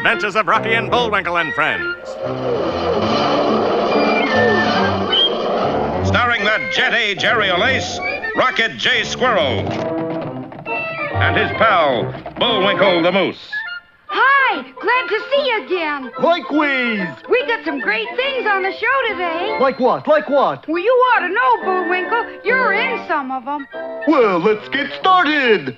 adventures of Rocky and Bullwinkle and Friends. Starring that jet-age aerial ace, Rocket J. Squirrel. And his pal, Bullwinkle the Moose. Hi, glad to see you again. Likewise. We got some great things on the show today. Like what? Like what? Well, you ought to know, Bullwinkle. You're in some of them. Well, let's get started.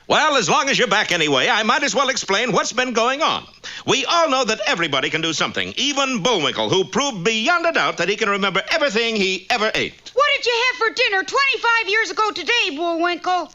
Well, as long as you're back anyway, I might as well explain what's been going on. We all know that everybody can do something, even Bullwinkle, who proved beyond a doubt that he can remember everything he ever ate. What did you have for dinner 25 years ago today, Bullwinkle?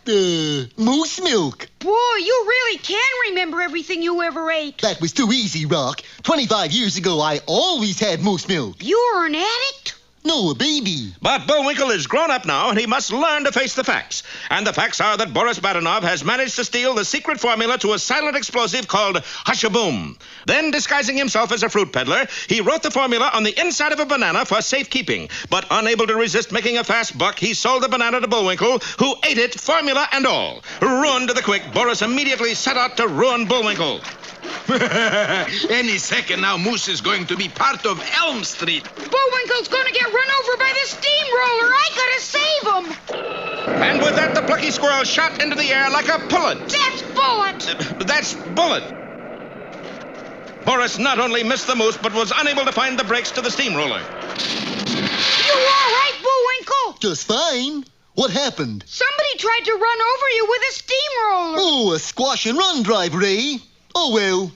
Moose milk. Boy, you really can remember everything you ever ate. That was too easy, Rock. 25 years ago, I always had moose milk. You were an addict? No, a baby. But Bullwinkle is grown up now, and he must learn to face the facts. And the facts are that Boris Badenov has managed to steal the secret formula to a silent explosive called Hush-a-Boom. Then, disguising himself as a fruit peddler, he wrote the formula on the inside of a banana for safekeeping. But unable to resist making a fast buck, he sold the banana to Bullwinkle, who ate it, formula and all. Ruined to the quick, Boris immediately set out to ruin Bullwinkle. Any second now, Moose is going to be part of Elm Street. Bullwinkle's going to get run over by the steamroller. I gotta save him. And with that, the plucky squirrel shot into the air like a pullet. That's Bullet. That's Bullet. Boris not only missed the moose, but was unable to find the brakes to the steamroller. You all right, Bullwinkle? Just fine. What happened? Somebody tried to run over you with a steamroller. Oh, a squash and run driver, eh? Oh, well.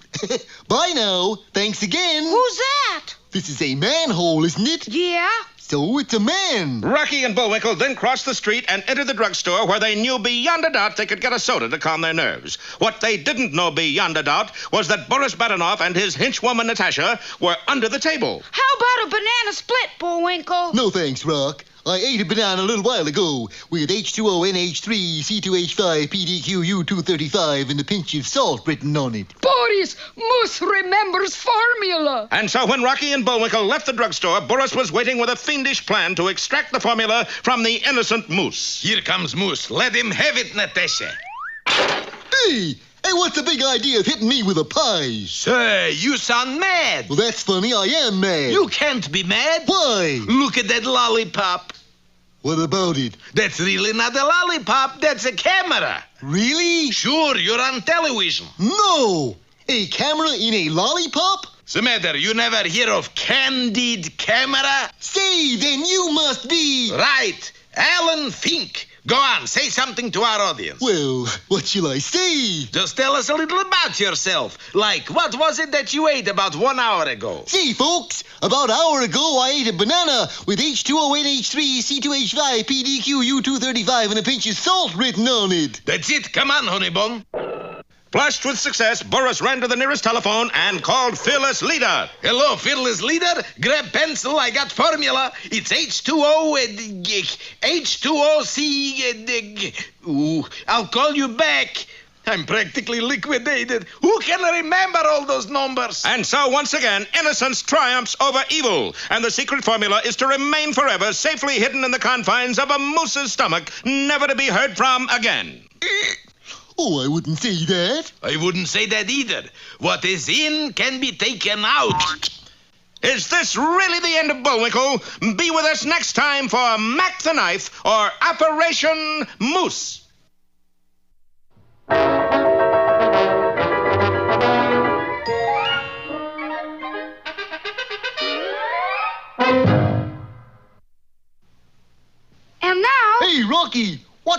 Bye now. Thanks again. Who's that? This is a manhole, isn't it? Yeah. So it's a man. Rocky and Bullwinkle then crossed the street and entered the drugstore where they knew beyond a doubt they could get a soda to calm their nerves. What they didn't know beyond a doubt was that Boris Badenov and his henchwoman Natasha were under the table. How about a banana split, Bullwinkle? No thanks, Rock. I ate a banana a little while ago with H2O, NH3, C2H5, PDQ, U235, and a pinch of salt written on it. Boris, Moose remembers formula. And so when Rocky and Bullwinkle left the drugstore, Boris was waiting with a fiendish plan to extract the formula from the innocent moose. Here comes Moose. Let him have it, Natasha. Hey, what's the big idea of hitting me with a pie? Say, you sound mad. Well, that's funny. I am mad. You can't be mad. Why? Look at that lollipop. What about it? That's really not a lollipop. That's a camera. Really? Sure, you're on television. No! A camera in a lollipop? What's the matter? You never hear of candid camera? Say, then you must be... Right. Alan Fink. Go on, say something to our audience. Well, what shall I say? Just tell us a little about yourself. Like, what was it that you ate about 1 hour ago? See, folks, about an hour ago I ate a banana with H2O, NH3, C2H5, PDQ, U235, and a pinch of salt written on it. That's it. Come on, Honeybone. Flushed with success, Boris ran to the nearest telephone and called Fearless Leader. Hello, Fearless Leader. Grab pencil. I got formula. It's H2O, H2OC. I'll call you back. I'm practically liquidated. Who can remember all those numbers? And so, once again, innocence triumphs over evil. And the secret formula is to remain forever safely hidden in the confines of a moose's stomach, never to be heard from again. Oh, I wouldn't say that. I wouldn't say that either. What is in can be taken out. Is this really the end of Bullwinkle? Be with us next time for Mac the Knife or Operation Moose.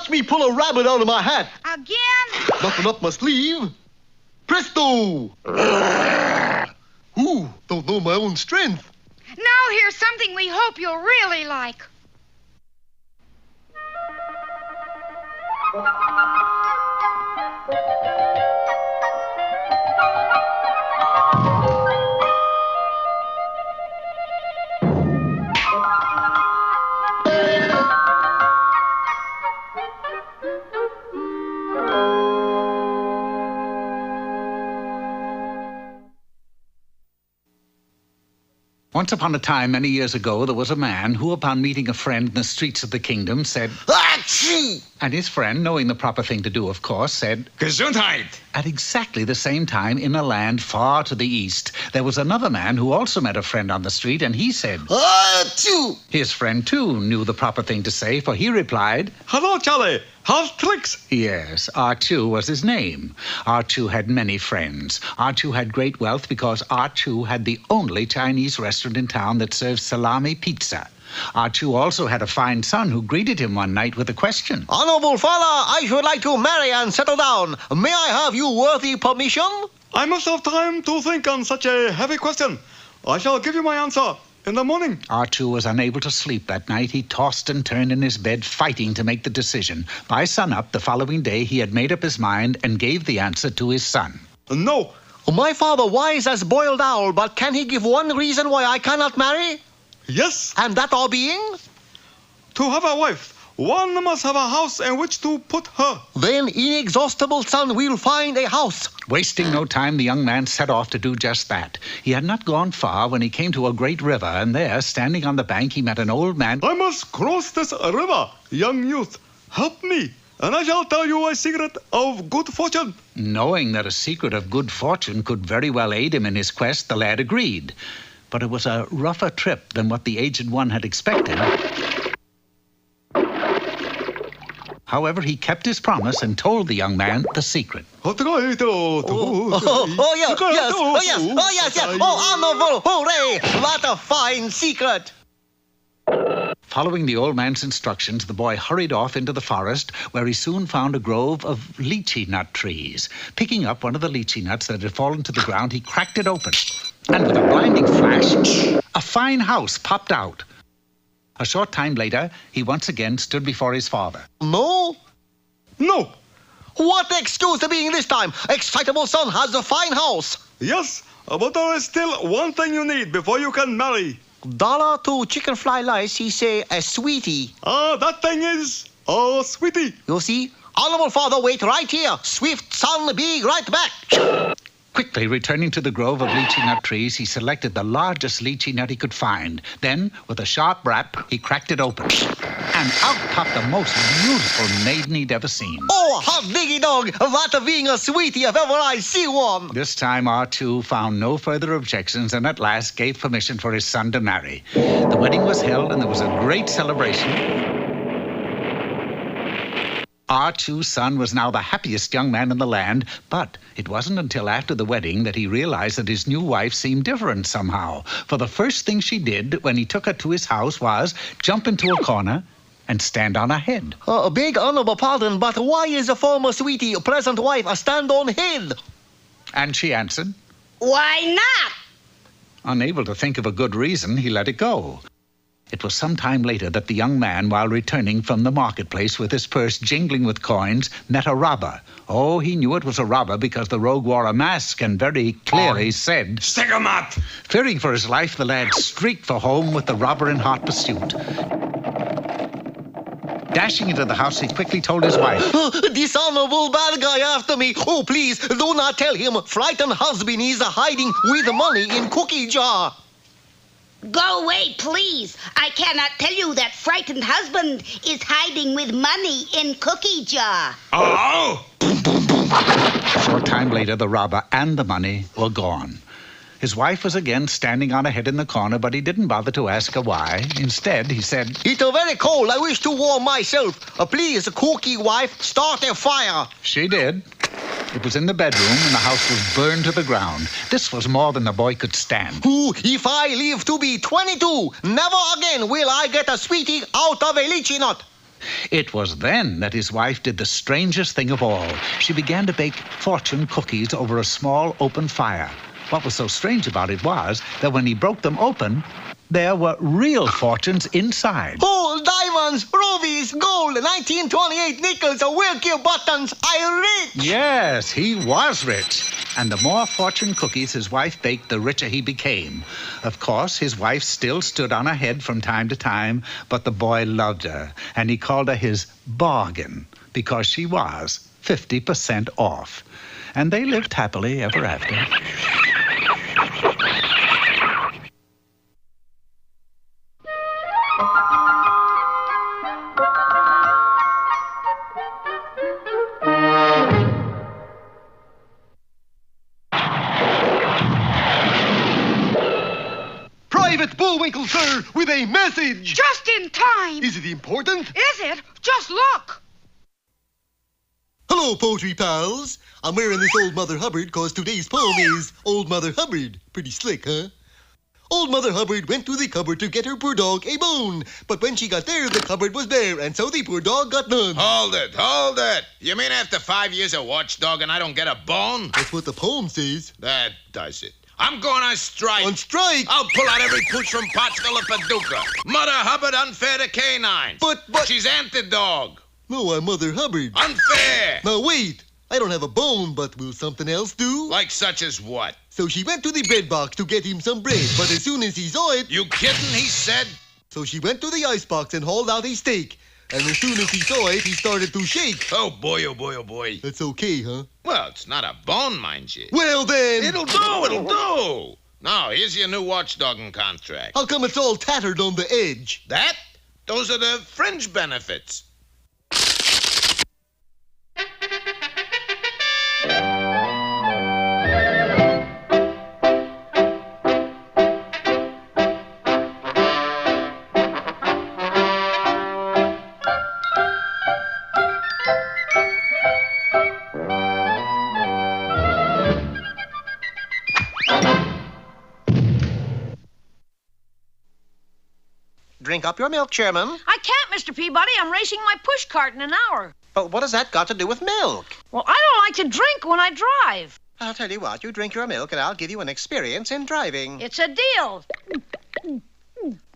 Watch me pull a rabbit out of my hat. Again? Nothing up my sleeve. Presto! Ooh, don't know my own strength. Now here's something we hope you'll really like. Once upon a time, many years ago, there was a man who, upon meeting a friend in the streets of the kingdom, said, Achoo! and his friend, knowing the proper thing to do, of course, said, Gesundheit. At exactly the same time, in a land far to the east, there was another man who also met a friend on the street, and he said, Achoo! His friend, too, knew the proper thing to say, for he replied, Hello, Charlie. How's tricks? Yes, Archu was his name. Archu had many friends. Archu had great wealth because Archu had the only Chinese restaurant in town that served salami pizza. Archu also had a fine son who greeted him one night with a question. Honorable father, I should like to marry and settle down. May I have your worthy permission? I must have time to think on such a heavy question. I shall give you my answer in the morning. Archu was unable to sleep that night. He tossed and turned in his bed, fighting to make the decision. By sunup the following day, he had made up his mind and gave the answer to his son. No. My father wise as boiled owl, but can he give one reason why I cannot marry? Yes. And that all being? To have a wife, one must have a house in which to put her. Then inexhaustible son will find a house. Wasting no time, the young man set off to do just that. He had not gone far when he came to a great river, and there, standing on the bank, he met an old man. I must cross this river, young youth. Help me, and I shall tell you a secret of good fortune. Knowing that a secret of good fortune could very well aid him in his quest, the lad agreed. But it was a rougher trip than what the aged one had expected. However, he kept his promise and told the young man the secret. Yes. Oh, honorable, hooray! What a fine secret! Following the old man's instructions, the boy hurried off into the forest, where he soon found a grove of lychee nut trees. Picking up one of the lychee nuts that had fallen to the ground, he cracked it open. And with a blinding flash, a fine house popped out. A short time later, he once again stood before his father. No? No. What excuse to being this time? Excitable son has a fine house. Yes, but there is still one thing you need before you can marry. $1 to chicken fly lice, he say, a sweetie. That thing is a sweetie. You see? Honorable father, wait right here. Swift son, be right back. Quickly returning to the grove of lychee nut trees, he selected the largest lychee nut he could find. Then, with a sharp rap, he cracked it open. And out popped the most beautiful maiden he'd ever seen. Oh, hot diggy dog, what a being a sweetie if ever I see one. This time, R2 found no further objections and at last gave permission for his son to marry. The wedding was held and there was a great celebration. R2's son was now the happiest young man in the land, but it wasn't until after the wedding that he realized that his new wife seemed different somehow. For the first thing she did when he took her to his house was jump into a corner and stand on her head. Big honorable pardon, but why is a former sweetie, present wife, a stand on head? And she answered, Why not? Unable to think of a good reason, he let it go. It was some time later that the young man, while returning from the marketplace with his purse jingling with coins, met a robber. Oh, he knew it was a robber because the rogue wore a mask and very clearly said, Stick 'em up. Fearing for his life, the lad streaked for home with the robber in hot pursuit. Dashing into the house, he quickly told his wife, Dishonorable bad guy after me. Oh, please, do not tell him. Frightened husband is hiding with money in cookie jar. Go away, please. I cannot tell you that frightened husband is hiding with money in cookie jar. Oh! A short time later, the robber and the money were gone. His wife was again standing on her head in the corner, but he didn't bother to ask her why. Instead, he said, It's very cold. I wish to warm myself. Please, cookie wife, start a fire. She did. It was in the bedroom, and the house was burned to the ground. This was more than the boy could stand. If I live to be 22, never again will I get a sweetie out of a lychee nut. It was then that his wife did the strangest thing of all. She began to bake fortune cookies over a small open fire. What was so strange about it was that when he broke them open, there were real fortunes inside. Oh, diamonds, rubies, gold, 1928 nickels, Wilkie buttons. I'm rich. Yes, he was rich. And the more fortune cookies his wife baked, the richer he became. Of course, his wife still stood on her head from time to time, but the boy loved her, and he called her his bargain because she was 50% off. And they lived happily ever after. Private Bullwinkle, sir, with a message. Just in time. Is it important? Is it? Just look. Hello, poetry pals. I'm wearing this Old Mother Hubbard because today's poem is Old Mother Hubbard. Pretty slick, huh? Old Mother Hubbard went to the cupboard to get her poor dog a bone. But when she got there, the cupboard was bare, and so the poor dog got none. Hold it. You mean after 5 years of watchdog and I don't get a bone? That's what the poem says. That does it. I'm going on strike. On strike? I'll pull out every pooch from Pottsville or Paducah. Mother Hubbard unfair to canines. But... She's anti-dog. No, I'm Mother Hubbard. Unfair. Now, wait. I don't have a bone, but will something else do? Like such as what? So she went to the bread box to get him some bread, but as soon as he saw it... You kidding, he said? So she went to the icebox and hauled out a steak. And as soon as he saw it, he started to shake. Oh, boy, oh, boy, oh, boy. That's okay, huh? Well, it's not a bone, mind you. Well, then... It'll do. Now, here's your new watchdogging contract. How come it's all tattered on the edge? That? Those are the fringe benefits. Drink up your milk, Chairman. I can't, Mr. Peabody. I'm racing my push cart in an hour. But what has that got to do with milk? Well, I don't like to drink when I drive. I'll tell you what, you drink your milk and I'll give you an experience in driving. It's a deal.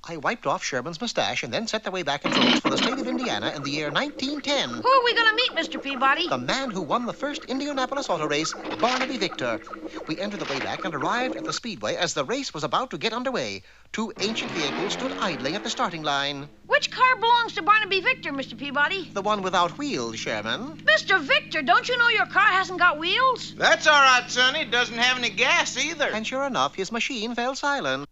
I wiped off Sherman's mustache and then set the way back in roads for the state of Indiana in the year 1910. Who are we going to meet, Mr. Peabody? The man who won the first Indianapolis auto race, Barnaby Victor. We entered the Wayback and arrived at the Speedway as the race was about to get underway. Two ancient vehicles stood idling at the starting line. Which car belongs to Barnaby Victor, Mr. Peabody? The one without wheels, Sherman. Mr. Victor, don't you know your car hasn't got wheels? That's all right, Sonny. It doesn't have any gas either. And sure enough, his machine fell silent.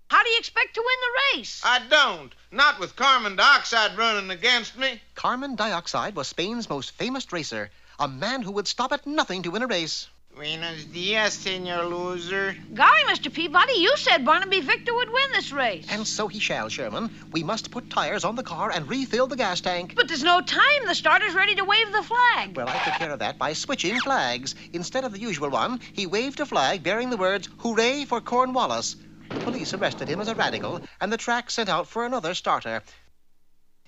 How do you expect to win the race? I don't. Not with carbon dioxide running against me. Carbon Dioxide was Spain's most famous racer, a man who would stop at nothing to win a race. Buenos dias, senor loser. Golly, Mr. Peabody, you said Barnaby Victor would win this race. And so he shall, Sherman. We must put tires on the car and refill the gas tank. But there's no time. The starter's ready to wave the flag. Well, I took care of that by switching flags. Instead of the usual one, he waved a flag bearing the words, "Hooray for Cornwallis." The police arrested him as a radical, and the track sent out for another starter.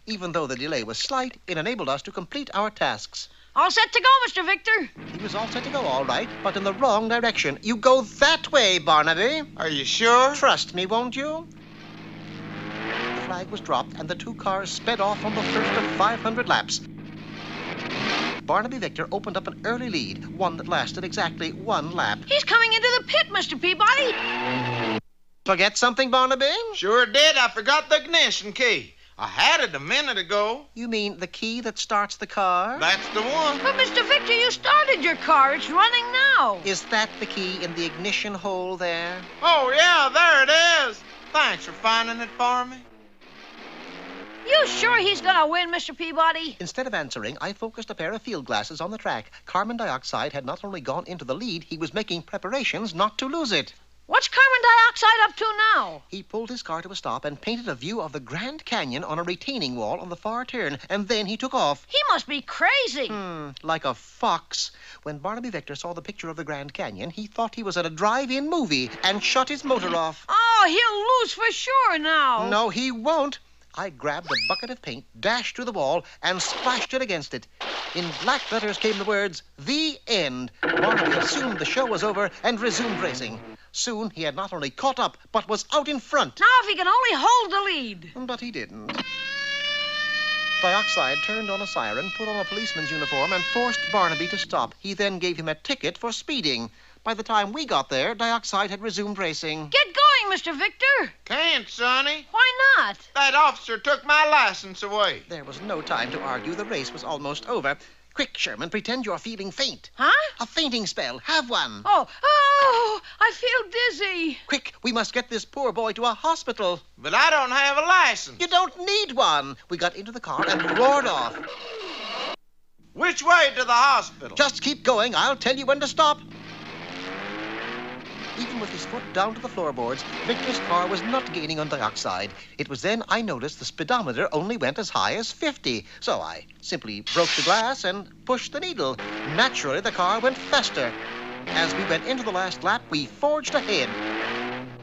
Even though the delay was slight, it enabled us to complete our tasks. All set to go, Mr. Victor. He was all set to go, all right, but in the wrong direction. You go that way, Barnaby. Are you sure? Trust me, won't you? The flag was dropped, and the two cars sped off on the first of 500 laps. Barnaby Victor opened up an early lead, one that lasted exactly one lap. He's coming into the pit, Mr. Peabody. Forget something, Barnaby? Sure did. I forgot the ignition key. I had it a minute ago. You mean the key that starts the car? That's the one. But, Mr. Victor, you started your car. It's running now. Is that the key in the ignition hole there? Oh, yeah, there it is. Thanks for finding it for me. You sure he's going to win, Mr. Peabody? Instead of answering, I focused a pair of field glasses on the track. Carbon Dioxide had not only gone into the lead, he was making preparations not to lose it. What's Carbon Dioxide up to now? He pulled his car to a stop and painted a view of the Grand Canyon on a retaining wall on the far turn, and then he took off. He must be crazy. Like a fox. When Barnaby Victor saw the picture of the Grand Canyon, he thought he was at a drive-in movie and shut his motor off. Oh, he'll lose for sure now. No, he won't. I grabbed a bucket of paint, dashed to the wall, and splashed it against it. In black letters came the words, "The End." Barnaby assumed the show was over and resumed racing. Soon he had not only caught up, but was out in front. Now if he can only hold the lead. But he didn't. Dioxide turned on a siren, put on a policeman's uniform, and forced Barnaby to stop. He then gave him a ticket for speeding. By the time we got there, Dioxide had resumed racing. Get going, Mr. Victor. Can't, Sonny. Why not? That officer took my license away. There was no time to argue. The race was almost over. Quick, Sherman, pretend you're feeling faint. Huh? A fainting spell. Have one. Oh, I feel dizzy. Quick, we must get this poor boy to a hospital. But I don't have a license. You don't need one. We got into the car and roared off. Which way to the hospital? Just keep going. I'll tell you when to stop. Even with his foot down to the floorboards, Victor's car was not gaining on Dioxide. It was then I noticed the speedometer only went as high as 50. So I simply broke the glass and pushed the needle. Naturally, the car went faster. As we went into the last lap, we forged ahead.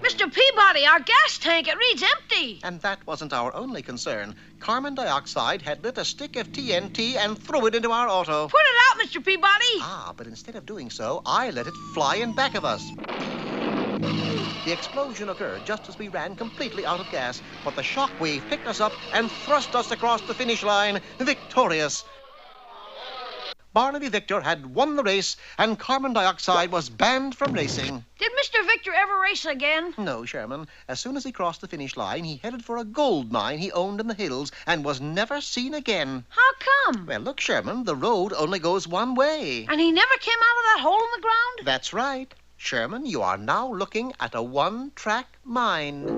Mr. Peabody, our gas tank, it reads empty. And that wasn't our only concern. Carbon Dioxide had lit a stick of TNT and threw it into our auto. Put it out, Mr. Peabody. Ah, but instead of doing so, I let it fly in back of us. The explosion occurred just as we ran completely out of gas, but the shock wave picked us up and thrust us across the finish line, victorious. Barnaby Victor had won the race, and Carbon Dioxide was banned from racing. Did Mr. Victor ever race again? No, Sherman. As soon as he crossed the finish line, he headed for a gold mine he owned in the hills and was never seen again. How come? Well, look, Sherman, the road only goes one way. And he never came out of that hole in the ground? That's right. Sherman, you are now looking at a one-track mind.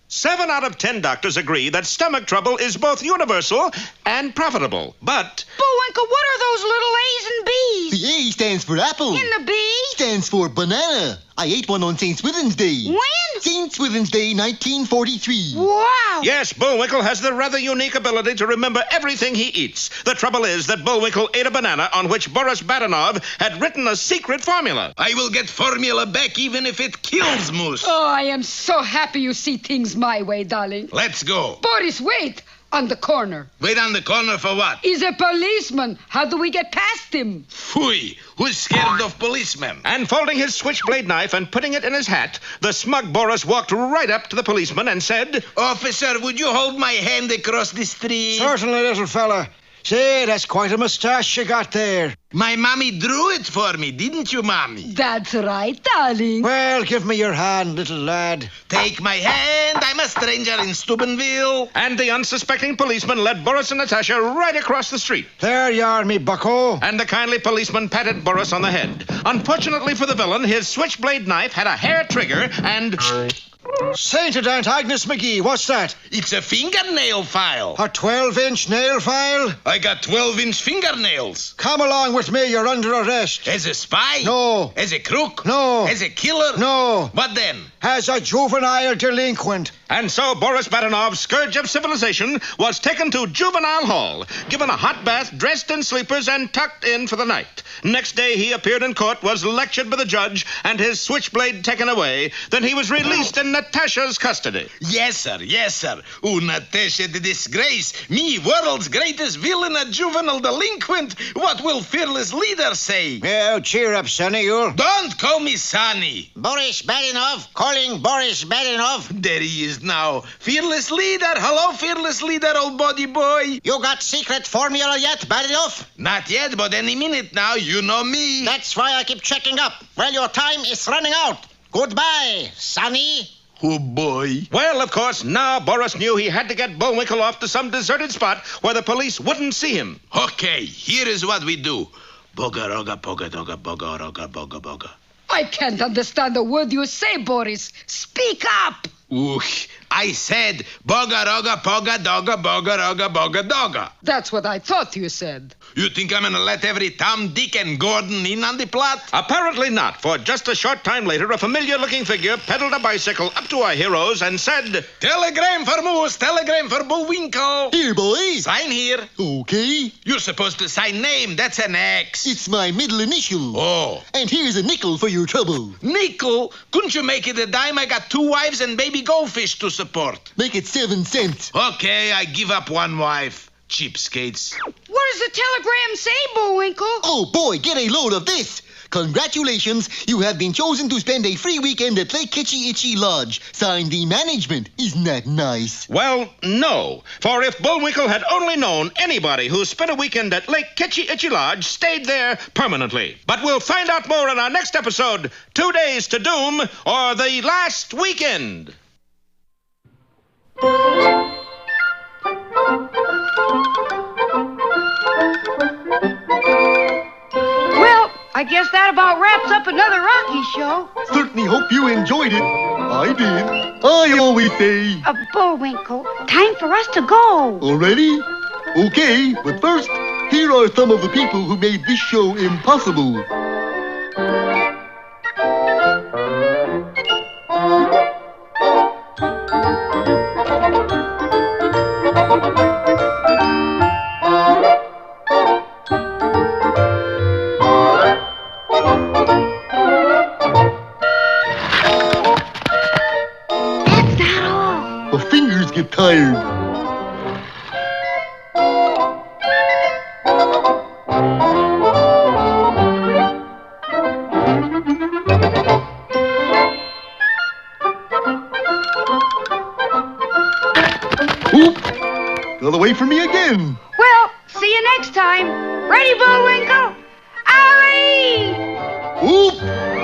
Seven out of 10 doctors agree that stomach trouble is both universal and profitable. But Bullwinkle, what are those little A's and B's? The A stands for apple. And the B? Stands for banana. I ate one on St. Swithin's Day. When? St. Swithin's Day, 1943. Wow. yes, Bullwinkle has the rather unique ability to remember everything he eats. The trouble is that Bullwinkle ate a banana on which Boris Badenov had written a secret formula. I will get formula back even if it kills Moose. Oh, I am so happy you see things my way, darling. Let's go. Boris, wait! On the corner. Wait on the corner for what? He's a policeman. How do we get past him? Phooey. Who's scared of policemen? And folding his switchblade knife and putting it in his hat, the smug Boris walked right up to the policeman and said, Officer, would you hold my hand across the street? Certainly, little fella. Say, that's quite a moustache you got there. My mommy drew it for me, didn't you, mommy? That's right, darling. Well, give me your hand, little lad. Take my hand. I'm a stranger in Steubenville. and the unsuspecting policeman led Boris and Natasha right across the street. There you are, me bucko. And the kindly policeman patted Boris on the head. Unfortunately for the villain, his switchblade knife had a hair trigger and... Sainted Aunt Agnes McGee, what's that? It's a fingernail file. A 12-inch nail file? I got 12-inch fingernails. Come along with me, you're under arrest. As a spy? No. As a crook? No. As a killer? No. What then? As a juvenile delinquent. And so Boris Badenov, scourge of civilization, was taken to juvenile hall, given a hot bath, dressed in sleepers, and tucked in for the night. Next day he appeared in court, was lectured by the judge, and his switchblade taken away. Then he was released in Natasha's custody. Yes, sir. Yes, sir. Oh, Natasha, the disgrace. Me, world's greatest villain, a juvenile delinquent. What will fearless leader say? Oh, cheer up, sonny, you. Don't call me Sonny. Boris Badenov, calling Boris Badenov. There he is now. Fearless leader. Hello, fearless leader, old body boy. You got secret formula yet, Badenov? Not yet, but any minute now. You know me. That's why I keep checking up. Well, your time is running out. Goodbye, Sonny. Oh, boy. Well, of course, now Boris knew he had to get Bullwinkle off to some deserted spot where the police wouldn't see him. Okay, here is what we do. Boga, roga, poga, doga, boga, roga, boga, boga. I can't understand a word you say, Boris. Speak up. Ooh, I said boga roga poga doga boga roga boga doga. That's what I thought you said. You think I'm gonna let every Tom, Dick, and Gordon in on the plot? Apparently not, for just a short time later, a familiar-looking figure pedaled a bicycle up to our heroes and said, Telegram for Moose, telegram for Bullwinkle. Here, boy. Sign here. Okay. You're supposed to sign name. That's an X. It's my middle initial. Oh. And here's a nickel for your trouble. Nickel? Couldn't you make it a dime? I got 2 wives and baby goldfish to support. Make it 7 cents. Okay, I give up 1 wife. Cheapskates. What does the telegram say, Bullwinkle? Oh, boy, get a load of this. Congratulations, you have been chosen to spend a free weekend at Lake Kitchy Itchy Lodge. Signed, the management. Isn't that nice? well, no. For if Bullwinkle had only known anybody who spent a weekend at Lake Kitchy Itchy Lodge stayed there permanently. But we'll find out more in our next episode, 2 Days to Doom, or The Last Weekend. Well, I guess that about wraps up another Rocky show. Certainly hope you enjoyed it. I did. I always say, Bullwinkle, time for us to go. already? Okay, but first, here are some of the people who made this show impossible. That's not all. The fingers get tired. Oop! Got away from me again. Well, see you next time. Ready, Bullwinkle? Hurry! Oop!